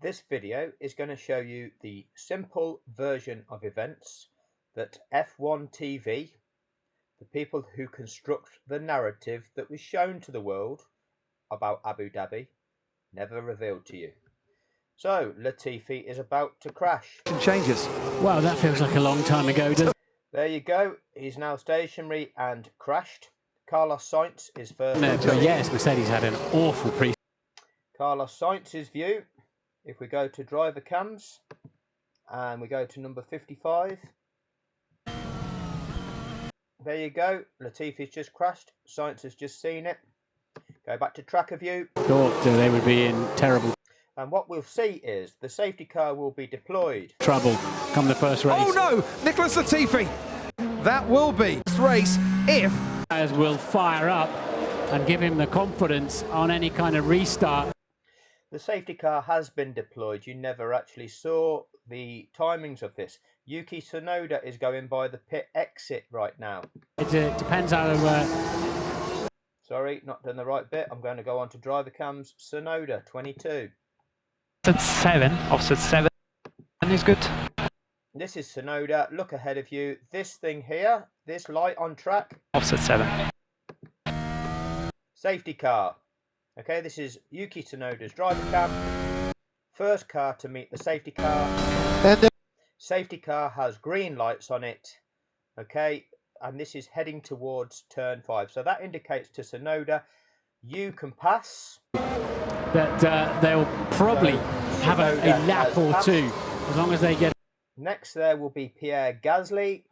This video is going to show you the simple version of events that F1 TV, the people who construct the narrative that was shown to the world about Abu Dhabi, never revealed to you. So Latifi is about to crash. Changes. Wow, that feels like a long time ago. There you go. He's now stationary and crashed. Carlos Sainz is first. But yes, Mercedes had an awful pre. Carlos Sainz's view. If we go to driver cams and we go to number 55, there you go. Latifi's just crashed. Sainz has just seen it. Go back to tracker view. Thought they would be in terrible And what we'll see is the safety car will be deployed. trouble come the first race. Oh no, Nicholas Latifi. That will be this race if As will fire up and give him the confidence on any kind of restart. The safety car has been deployed. You never actually saw the timings of this. Yuki Tsunoda is going by the pit exit right now. It depends how. Sorry, not done the right bit. I'm going to go on to driver cams. Tsunoda, 22. Offset 7. Offset 7 is good. This is Tsunoda. Look ahead of you. This thing here, this light on track. Offset 7. Safety car. Okay, this is Yuki Tsunoda's driver cam. First car to meet the safety car. Safety car has green lights on it. Okay, and this is heading towards turn 5. So that indicates to Tsunoda, you can pass. That they'll probably have a lap or two as long as they get. Next there will be Pierre Gasly.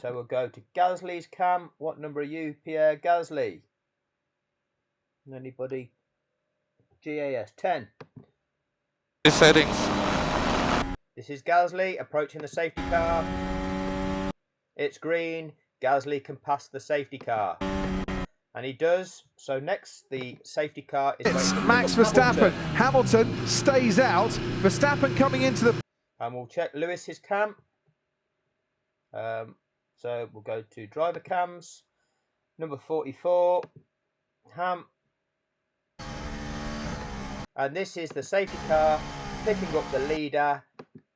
So we'll go to Gasly's cam. What number are you, Pierre Gasly? Anybody? GAS 10. Settings. This is Gasly approaching the safety car. It's green. Gasly can pass the safety car. And he does. So next, the safety car is it's Max Verstappen. Hamilton stays out. Verstappen coming into the... And we'll check Lewis's cam. So we'll go to driver cams. Number 44. Ham. And this is the safety car picking up the leader.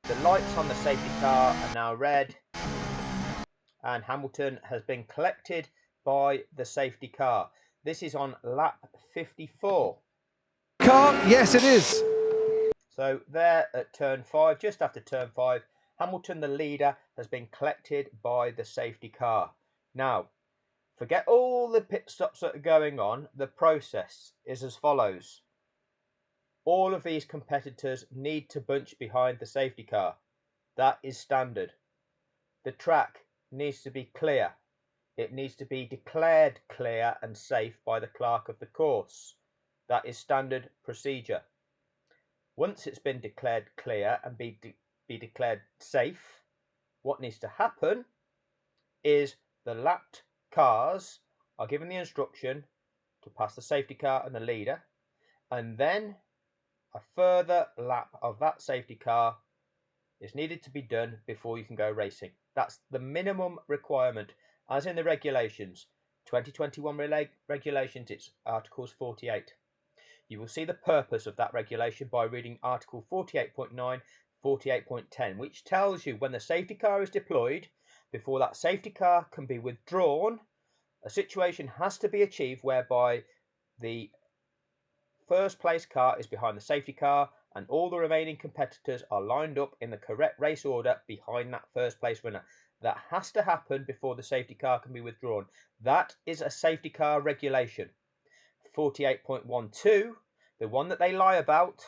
The lights on the safety car are now red. And Hamilton has been collected by the safety car. This is on lap 54. Car, yes it is. So there at turn 5, just after turn 5, Hamilton, the leader, has been collected by the safety car. Now, forget all the pit stops that are going on. The process is as follows. All of these competitors need to bunch behind the safety car. That is standard. The track needs to be clear. It needs to be declared clear and safe by the clerk of the course. That is standard procedure. Once it's been declared clear and be declared safe, what needs to happen is the lapped cars are given the instruction to pass the safety car and the leader, and then a further lap of that safety car is needed to be done before you can go racing. That's the minimum requirement. As in the regulations, 2021 regulations, it's Articles 48. You will see the purpose of that regulation by reading Article 48.9, 48.10, which tells you when the safety car is deployed, before that safety car can be withdrawn, a situation has to be achieved whereby the first place car is behind the safety car and all the remaining competitors are lined up in the correct race order behind that first place winner. That has to happen before the safety car can be withdrawn. That is a safety car regulation. 48.12, the one that they lie about,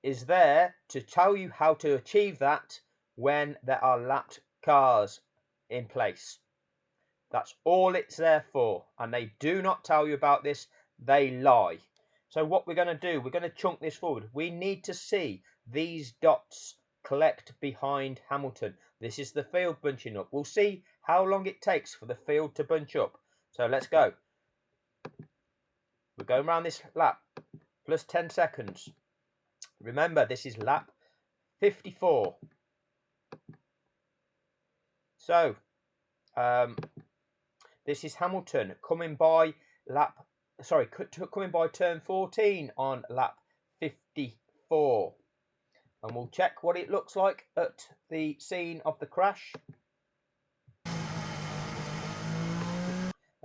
is there to tell you how to achieve that when there are lapped cars in place. That's all it's there for. And they do not tell you about this. They lie. So what we're going to do, we're going to chunk this forward. We need to see these dots collect behind Hamilton. This is the field bunching up. We'll see how long it takes for the field to bunch up. So let's go. We're going around this lap, plus 10 seconds. Remember, this is lap 54. So, this is Hamilton coming by coming by turn 14 on lap 54. 4. And we'll check what it looks like at the scene of the crash.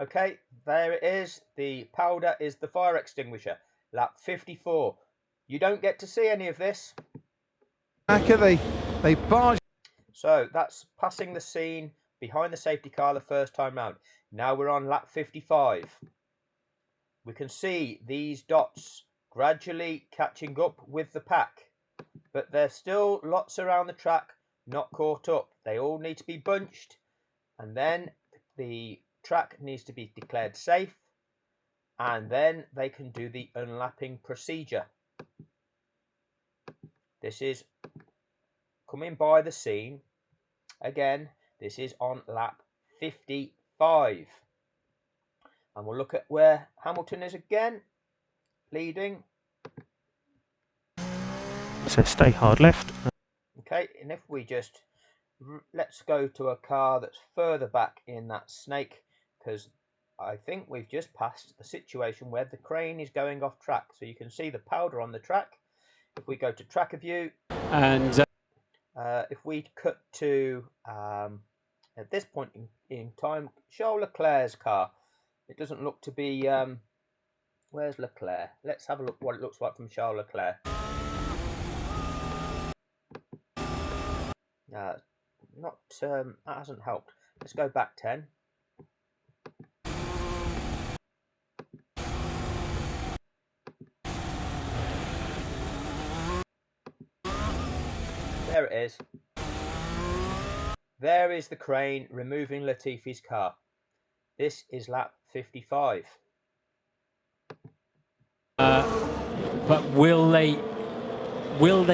Okay, there it is. The powder is the fire extinguisher. Lap 54. You don't get to see any of this. They barge. So that's passing the scene behind the safety car the first time round. Now we're on lap 55. We can see these dots gradually catching up with the pack, but there's still lots around the track not caught up. They all need to be bunched, and then the track needs to be declared safe, and then they can do the unlapping procedure. This is coming by the scene. Again, this is on lap 55. And we'll look at where Hamilton is again, leading. So stay hard left. Okay, and if we just, let's go to a car that's further back in that snake, because I think we've just passed a situation where the crane is going off track. So you can see the powder on the track. If we go to tracker view, And if we cut to, at this point in time, Charles Leclerc's car. It doesn't look to be, where's Leclerc? Let's have a look what it looks like from Charles Leclerc. That hasn't helped. Let's go back 10. There it is. There is the crane removing Latifi's car. This is lap 55. but will they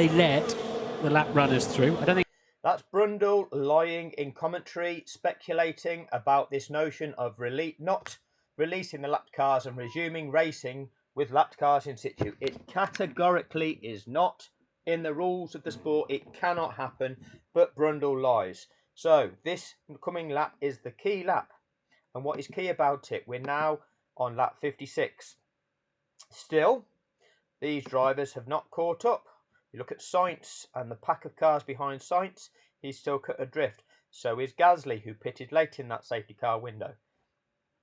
let the lap runners through? I don't think. That's Brundle lying in commentary, speculating about this notion of not releasing the lapped cars and resuming racing with lapped cars in situ. It categorically is not in the rules of the sport. It cannot happen, but Brundle lies. So this coming lap is the key lap. And what is key about it? We're now on lap 56. Still, these drivers have not caught up. You look at Sainz and the pack of cars behind Sainz, he's still cut adrift. So is Gasly, who pitted late in that safety car window.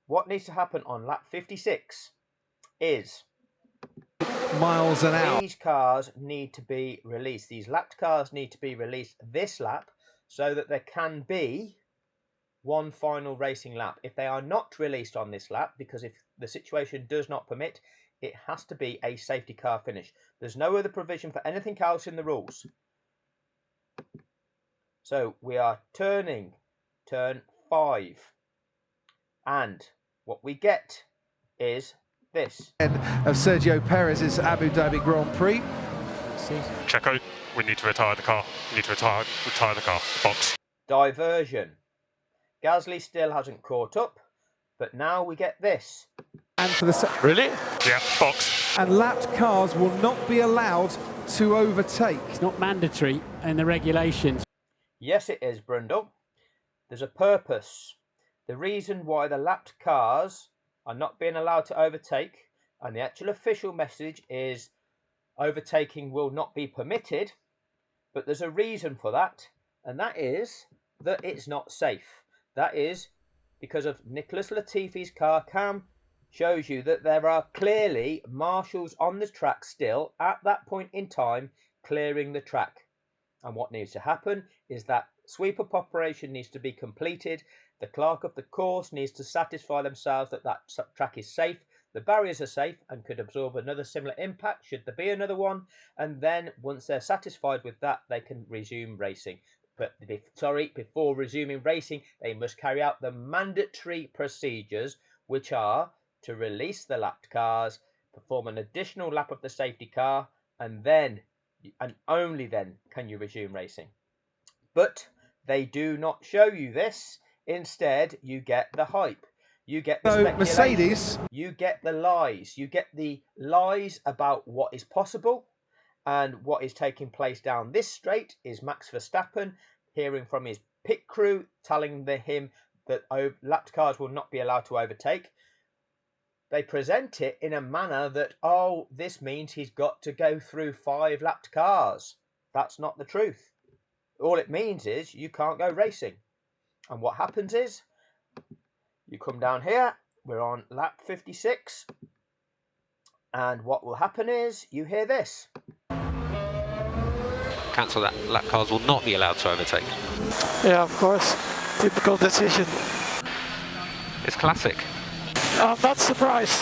What needs to happen on lap 56 is Miles an hour. these cars need to be released. These lapped cars need to be released this lap so that there can be one final racing lap. If they are not released on this lap, because if the situation does not permit, it has to be a safety car finish. There's no other provision for anything else in the rules. So we are turning turn 5. And what we get is this. Of Sergio Perez's Abu Dhabi Grand Prix. Checo, we need to retire the car. We need to retire the car. Box. Diversion. Gasly still hasn't caught up, but now we get this. And for the Really? Yeah, box. and lapped cars will not be allowed to overtake. It's not mandatory in the regulations. Yes, it is, Brundle. There's a purpose. The reason why the lapped cars are not being allowed to overtake, and the actual official message is overtaking will not be permitted, but there's a reason for that, and that is that it's not safe. That is because of Nicholas Latifi's car cam shows you that there are clearly marshals on the track still at that point in time clearing the track. And what needs to happen is that sweep-up operation needs to be completed. The clerk of the course needs to satisfy themselves that that track is safe, the barriers are safe and could absorb another similar impact should there be another one. And then once they're satisfied with that, they can resume racing. But before resuming racing, they must carry out the mandatory procedures, which are to release the lapped cars, perform an additional lap of the safety car, and then, and only then, can you resume racing. But they do not show you this. Instead, you get the hype. You get the speculation. Mercedes. You get the lies. You get the lies about what is possible. And what is taking place down this straight is Max Verstappen hearing from his pit crew telling him that lapped cars will not be allowed to overtake. they present it in a manner that, oh, this means he's got to go through 5 lapped cars. That's not the truth. All it means is you can't go racing. And what happens is, you come down here, we're on lap 56, and what will happen is, you hear this. Cancel that. Lap cars will not be allowed to overtake. Yeah, of course. Typical decision. It's classic. I'm not surprised.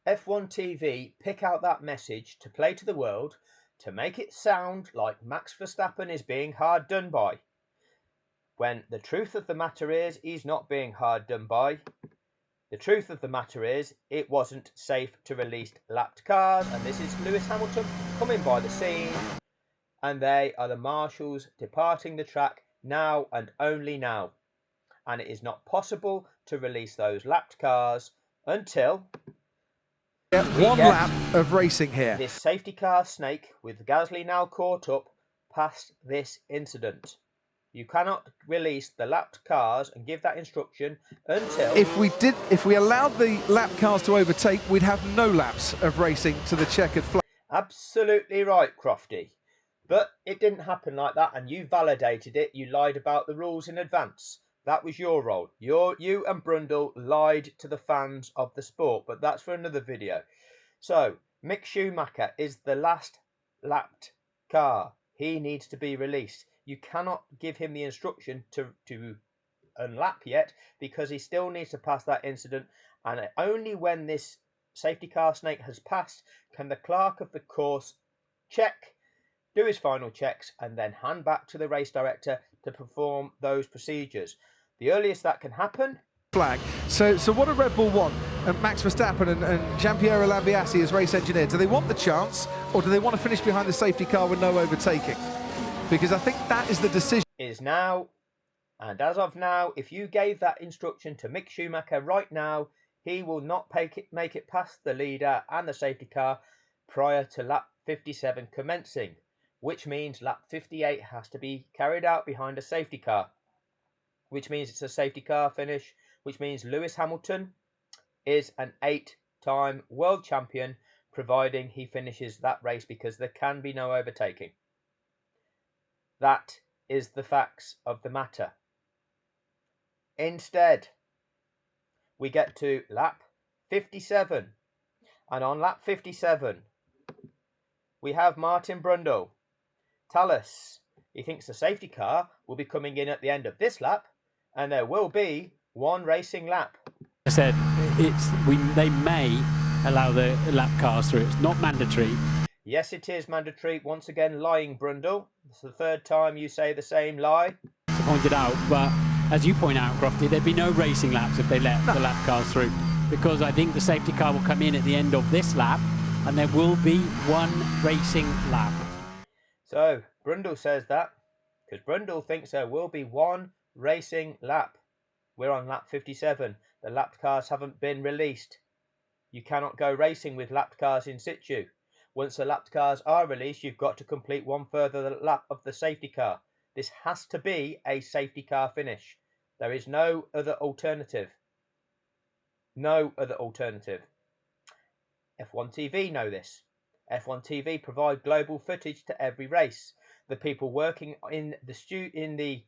F1 TV pick out that message to play to the world to make it sound like Max Verstappen is being hard done by, when the truth of the matter is he's not being hard done by. The truth of the matter is it wasn't safe to release lapped cars, and this is Lewis Hamilton coming by the scene, and they are the marshals departing the track now and only now, and it is not possible to release those lapped cars until one lap of racing here. This safety car snake with Gasly now caught up past this incident. You cannot release the lapped cars and give that instruction until... If we allowed the lap cars to overtake, we'd have no laps of racing to the checkered flag. Absolutely right, Crofty. But it didn't happen like that, and you validated it. You lied about the rules in advance. That was your role. You and Brundle lied to the fans of the sport, but that's for another video. So, Mick Schumacher is the last lapped car. He needs to be released. You cannot give him the instruction to unlap yet, because he still needs to pass that incident, and only when this safety car snake has passed can the clerk of the course check, do his final checks, and then hand back to the race director to perform those procedures. The earliest that can happen... Flag. So what do Red Bull want? And Max Verstappen and Gianpiero Lambiase as race engineer, do they want the chance, or do they want to finish behind the safety car with no overtaking? Because I think that is the decision. Is now, and as of now, if you gave that instruction to Mick Schumacher right now, he will not make it past the leader and the safety car prior to lap 57 commencing, which means lap 58 has to be carried out behind a safety car, which means it's a safety car finish, which means Lewis Hamilton is an 8-time world champion, providing he finishes that race, because there can be no overtaking. That is the facts of the matter. Instead, we get to lap 57. And on lap 57, we have Martin Brundle tell us he thinks the safety car will be coming in at the end of this lap, and there will be one racing lap. I said they may allow the lap cars through. It's not mandatory. Yes, it is mandatory. Once again, lying, Brundle. It's the third time you say the same lie. Pointed out, but as you point out, Crofty, there'd be no racing laps if they let the lap cars through, because I think the safety car will come in at the end of this lap, and there will be one racing lap. So Brundle says that because Brundle thinks there will be one racing lap. We're on lap 57. The lapped cars haven't been released. You cannot go racing with lapped cars in situ. Once the lapped cars are released, you've got to complete one further lap of the safety car. This has to be a safety car finish. There is no other alternative. No other alternative. F1 TV know this. F1 TV provide global footage to every race. The people working in the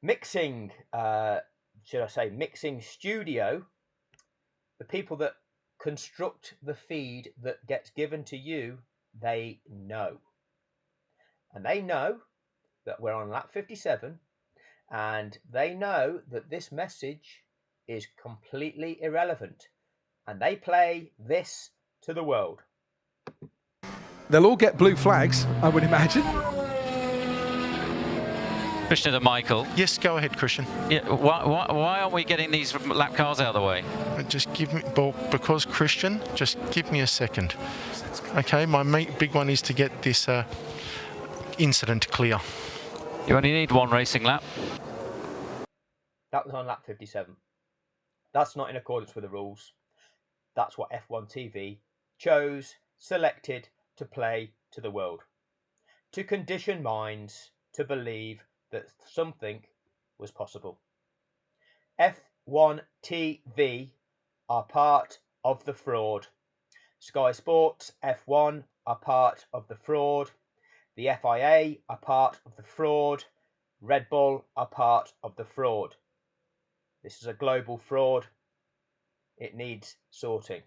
mixing, mixing studio, the people that construct the feed that gets given to you, they know. And they know that we're on lap 57, and they know that this message is completely irrelevant, and they play this to the world. They'll all get blue flags, I would imagine. Christian and Michael. Yes, go ahead, Christian. Yeah, why aren't we getting these lap cars out of the way? Just give me, because Christian, just give me a second. Okay, my big one is to get this incident clear. You only need one racing lap. That was on lap 57. That's not in accordance with the rules. That's what F1 TV selected to play to the world. To condition minds to believe that something was possible. F1 TV are part of the fraud. Sky Sports F1 are part of the fraud. The FIA are part of the fraud. Red Bull are part of the fraud. This is a global fraud. It needs sorting.